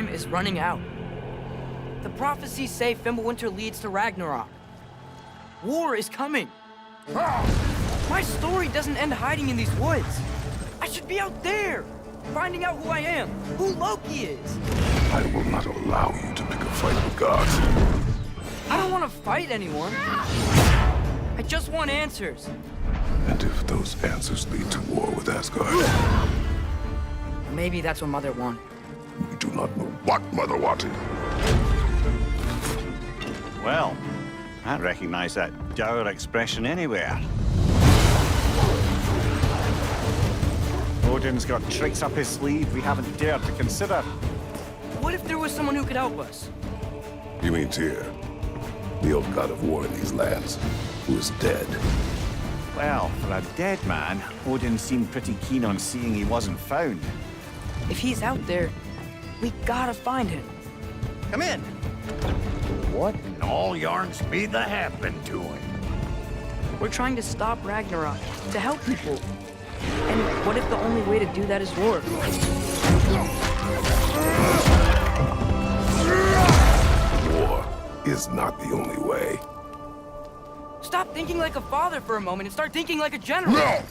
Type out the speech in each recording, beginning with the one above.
time is running out. The prophecies say Fimbulwinter leads to Ragnarok. War is coming. My story doesn't end hiding in these woods. I should be out there, finding out who I am, who Loki is. I will not allow you to pick a fight with gods. I don't want to fight anyone. I just want answers. And if those answers lead to war with Asgard? Maybe that's what Mother wanted. We do not know what Mother wanted. Well, I recognize that dour expression anywhere. Odin's got tricks up his sleeve we haven't dared to consider. What if there was someone who could help us? You mean Tyr, the old god of war in these lands, who is dead? Well, for a dead man, Odin seemed pretty keen on seeing he wasn't found. If he's out there, we gotta find him. Come in. What in all yarns be the happened to him? We're trying to stop Ragnarok, to help people. And what if the only way to do that is war? War is not the only way. Stop thinking like a father for a moment and start thinking like a general. No!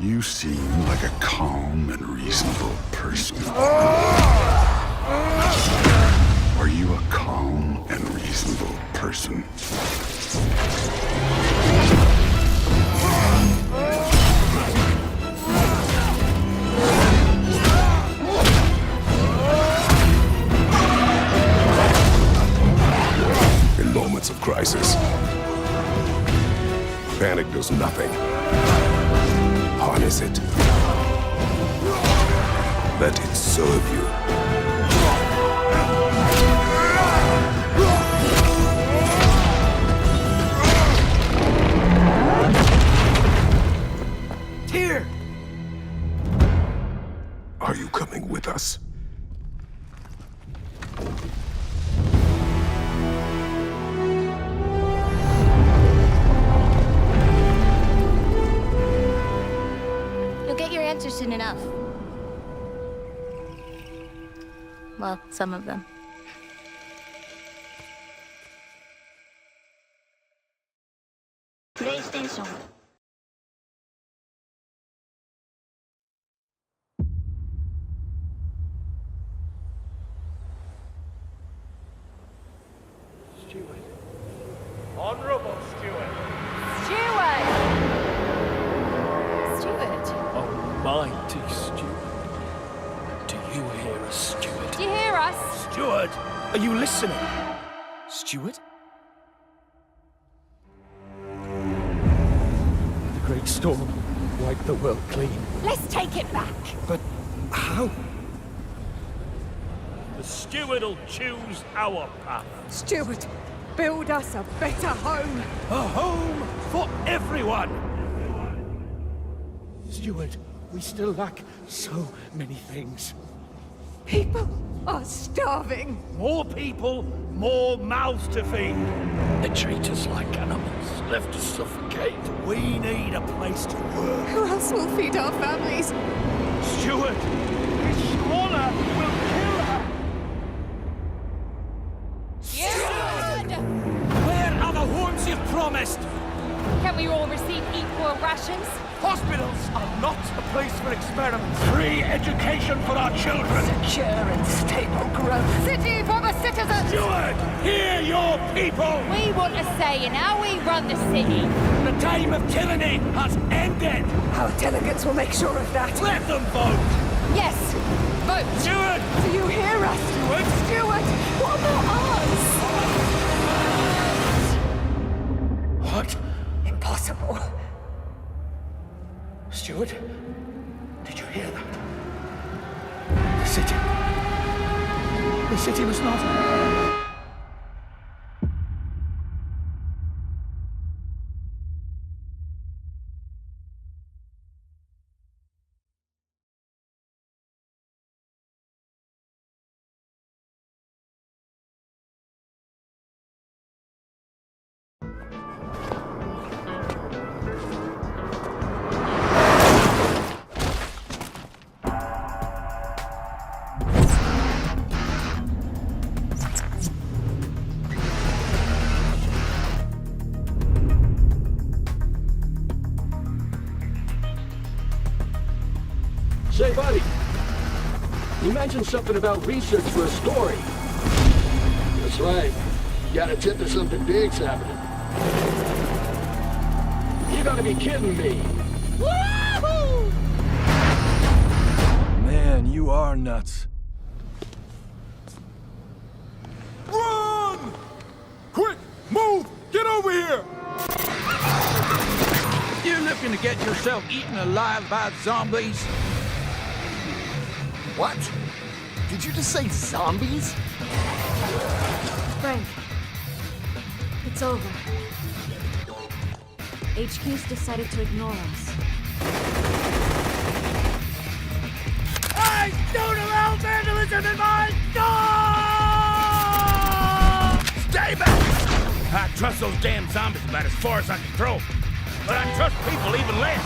You seem like a calm and reasonable person. Are you a calm and reasonable person? In moments of crisis, panic does nothing. Harness it. Let it serve you. Tyr! Are you coming with us? You'll get your answers soon enough. Well, some of them. PlayStation. Steward. Honorable Steward. Steward! Steward? Almighty Steward. Do you hear us, Steward? Do you hear us? Steward, are you listening? Steward? The great storm wiped the world clean. Let's take it back. But how? The Steward'll choose our path. Steward, build us a better home. A home for everyone! Steward, we still lack so many things. People are starving. More people, more mouths to feed. They treat us like animals, left to suffocate. We need a place to work. Who else will feed our families? Steward, this squalor will kill her. Steward! Where are the homes you've promised? Can we all receive equal rations? Hospitals are not a place for experiments. Free education for our children. Secure and stable growth. City for the citizens! Steward, hear your people! We want a say in how we run the city. The time of tyranny has ended. Our delegates will make sure of that. Let them vote. Yes, vote. Steward! Do you hear us? Steward! Steward, what about us? What? Impossible. Steward, did you hear that? The city must not... mentioned something about research for a story. That's right. Got a tip that something big's happening. You gotta be kidding me. Woohoo! Man, you are nuts. Run! Quick, move! Get over here! You looking to get yourself eaten alive by zombies? What? Did you just say zombies? Frank, it's over. HQ's decided to ignore us. I don't allow vandalism in my store! Stay back! I trust those damn zombies about as far as I can throw them. But I trust people even less.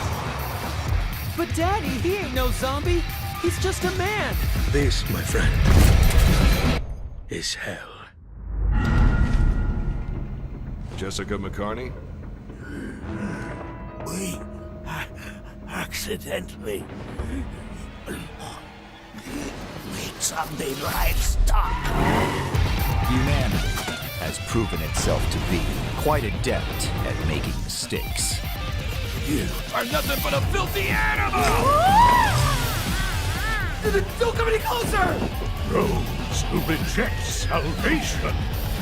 But Daddy, he ain't no zombie. He's just a man. This, my friend, is hell. Jessica McCartney? We accidentally made zombie livestock. Humanity has proven itself to be quite adept at making mistakes. You are nothing but a filthy animal! Don't come any closer! Those who reject salvation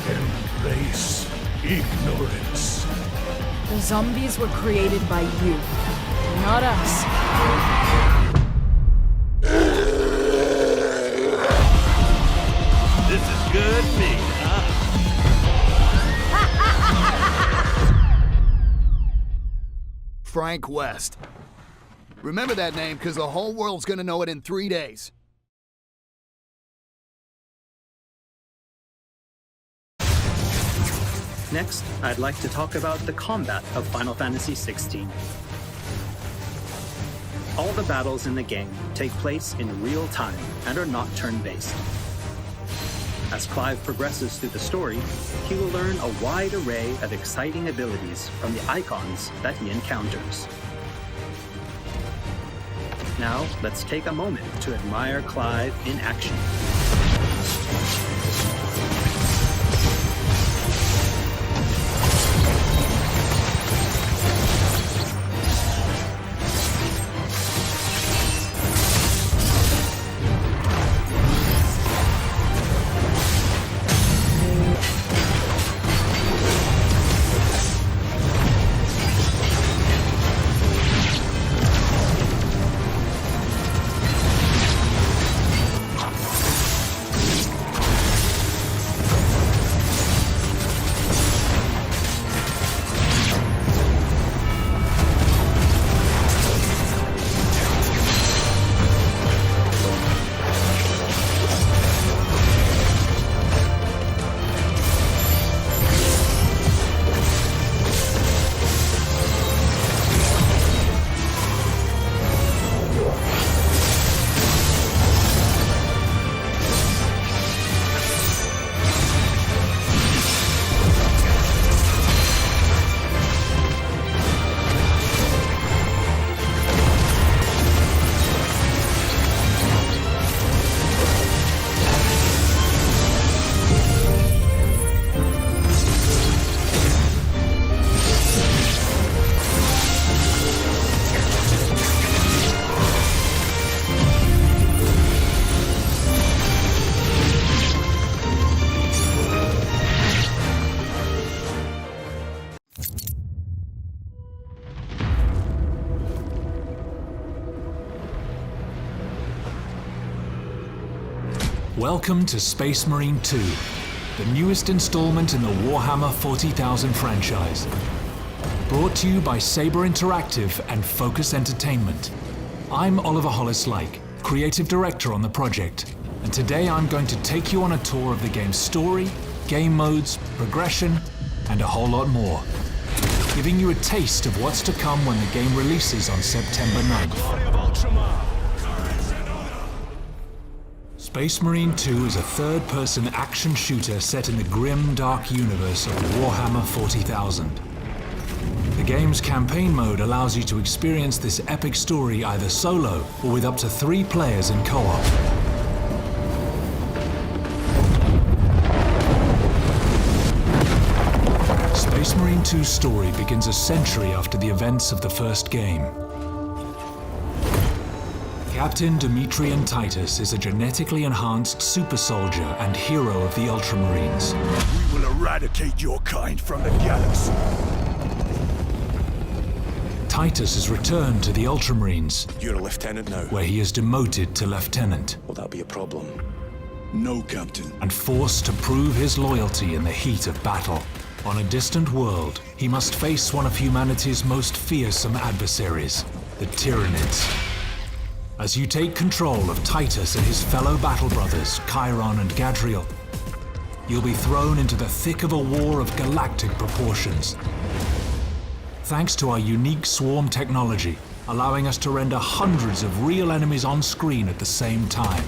embrace ignorance. The zombies were created by you, not us. This is good meat, huh? Frank West. Remember that name, because the whole world's gonna know it in 3 days. Next, I'd like to talk about the combat of Final Fantasy XVI. All the battles in the game take place in real time and are not turn-based. As Clive progresses through the story, he will learn a wide array of exciting abilities from the icons that he encounters. Now, let's take a moment to admire Clive in action. Welcome to Space Marine 2, the newest installment in the Warhammer 40,000 franchise. Brought to you by Saber Interactive and Focus Entertainment. I'm Oliver Hollis-Like, creative director on the project, and today I'm going to take you on a tour of the game's story, game modes, progression, and a whole lot more, giving you a taste of what's to come when the game releases on September 9th. Space Marine 2 is a third-person action shooter set in the grim, dark universe of Warhammer 40,000. The game's campaign mode allows you to experience this epic story either solo or with up to 3 players in co-op. Marine 2's story begins a century after the events of the first game. Captain Demetrian Titus is a genetically enhanced super soldier and hero of the Ultramarines. We will eradicate your kind from the galaxy. Titus is returned to the Ultramarines. You're a lieutenant now. Where he is demoted to lieutenant. Will that be a problem? No, Captain. And forced to prove his loyalty in the heat of battle. On a distant world, he must face one of humanity's most fearsome adversaries, the Tyranids. As you take control of Titus and his fellow battle brothers, Chiron and Gadriel, you'll be thrown into the thick of a war of galactic proportions. Thanks to our unique swarm technology, allowing us to render hundreds of real enemies on screen at the same time.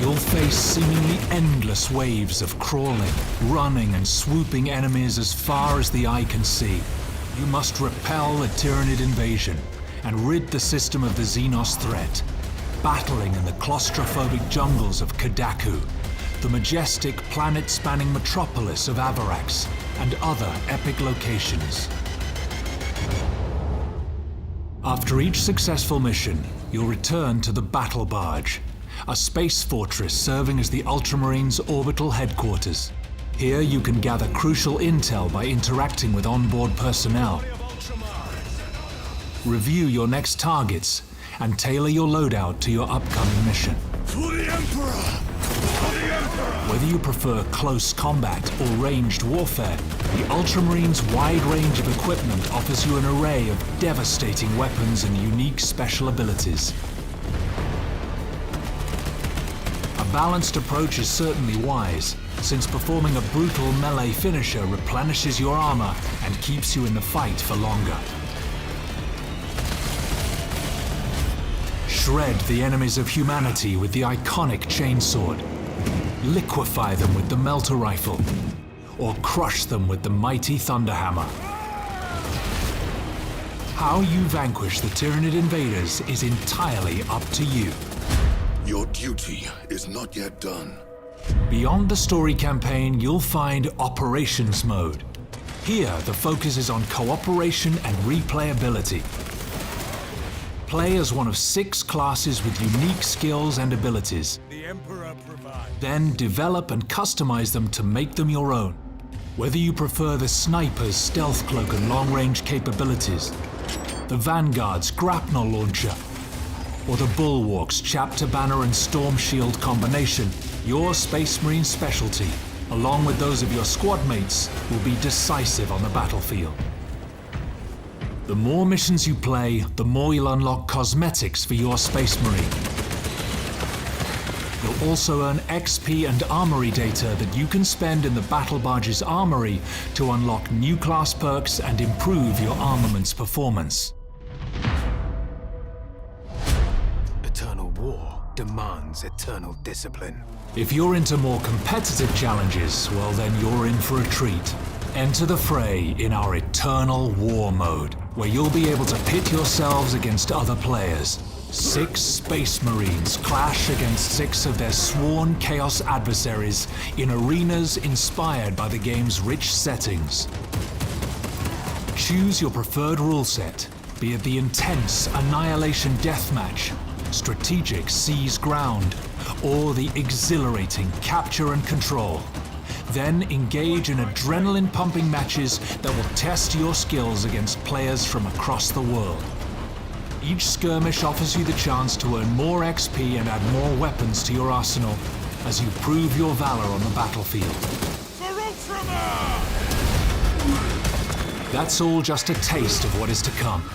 You'll face seemingly endless waves of crawling, running, and swooping enemies as far as the eye can see. You must repel the Tyranid invasion and rid the system of the Xenos threat, battling in the claustrophobic jungles of Kadaku, the majestic planet-spanning metropolis of Avarax, and other epic locations. After each successful mission, you'll return to the Battle Barge, a space fortress serving as the Ultramarines' orbital headquarters. Here you can gather crucial intel by interacting with onboard personnel, review your next targets, and tailor your loadout to your upcoming mission. For the Emperor! For the Emperor! Whether you prefer close combat or ranged warfare, the Ultramarines' wide range of equipment offers you an array of devastating weapons and unique special abilities. A balanced approach is certainly wise, since performing a brutal melee finisher replenishes your armor and keeps you in the fight for longer. Shred the enemies of humanity with the iconic chainsword, liquefy them with the melter rifle, or crush them with the mighty thunderhammer. How you vanquish the Tyranid invaders is entirely up to you. Your duty is not yet done. Beyond the story campaign, you'll find Operations Mode. Here, the focus is on cooperation and replayability. Play as one of 6 classes with unique skills and abilities. The Emperor provides. Then develop and customize them to make them your own. Whether you prefer the Sniper's stealth cloak and long-range capabilities, the Vanguard's grapnel launcher, or the Bulwark's chapter banner and storm shield combination, your Space Marine specialty, along with those of your squad mates, will be decisive on the battlefield. The more missions you play, the more you'll unlock cosmetics for your Space Marine. You'll also earn XP and armory data that you can spend in the Battle Barge's armory to unlock new class perks and improve your armament's performance. Eternal war demands eternal discipline. If you're into more competitive challenges, well then you're in for a treat. Enter the fray in our Eternal War mode, where you'll be able to pit yourselves against other players. 6 Space Marines clash against 6 of their sworn Chaos adversaries in arenas inspired by the game's rich settings. Choose your preferred rule set, be it the intense Annihilation Deathmatch, strategic Seize Ground, or the exhilarating Capture and Control. Then engage in adrenaline-pumping matches that will test your skills against players from across the world. Each skirmish offers you the chance to earn more XP and add more weapons to your arsenal as you prove your valor on the battlefield. That's all just a taste of what is to come.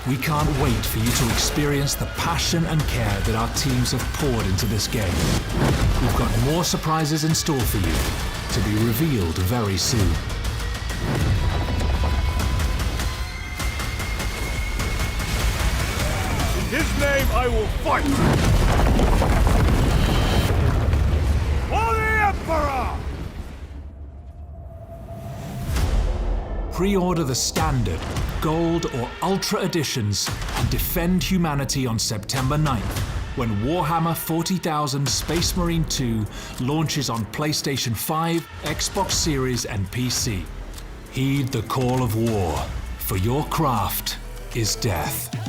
We can't wait for you to experience the passion and care that our teams have poured into this game. We've got more surprises in store for you, to be revealed very soon. In his name I will fight! For the Emperor! Pre-order the Standard, Gold or Ultra editions and defend humanity on September 9th, when Warhammer 40,000 Space Marine 2 launches on PlayStation 5, Xbox Series and PC. Heed the call of war, for your craft is death.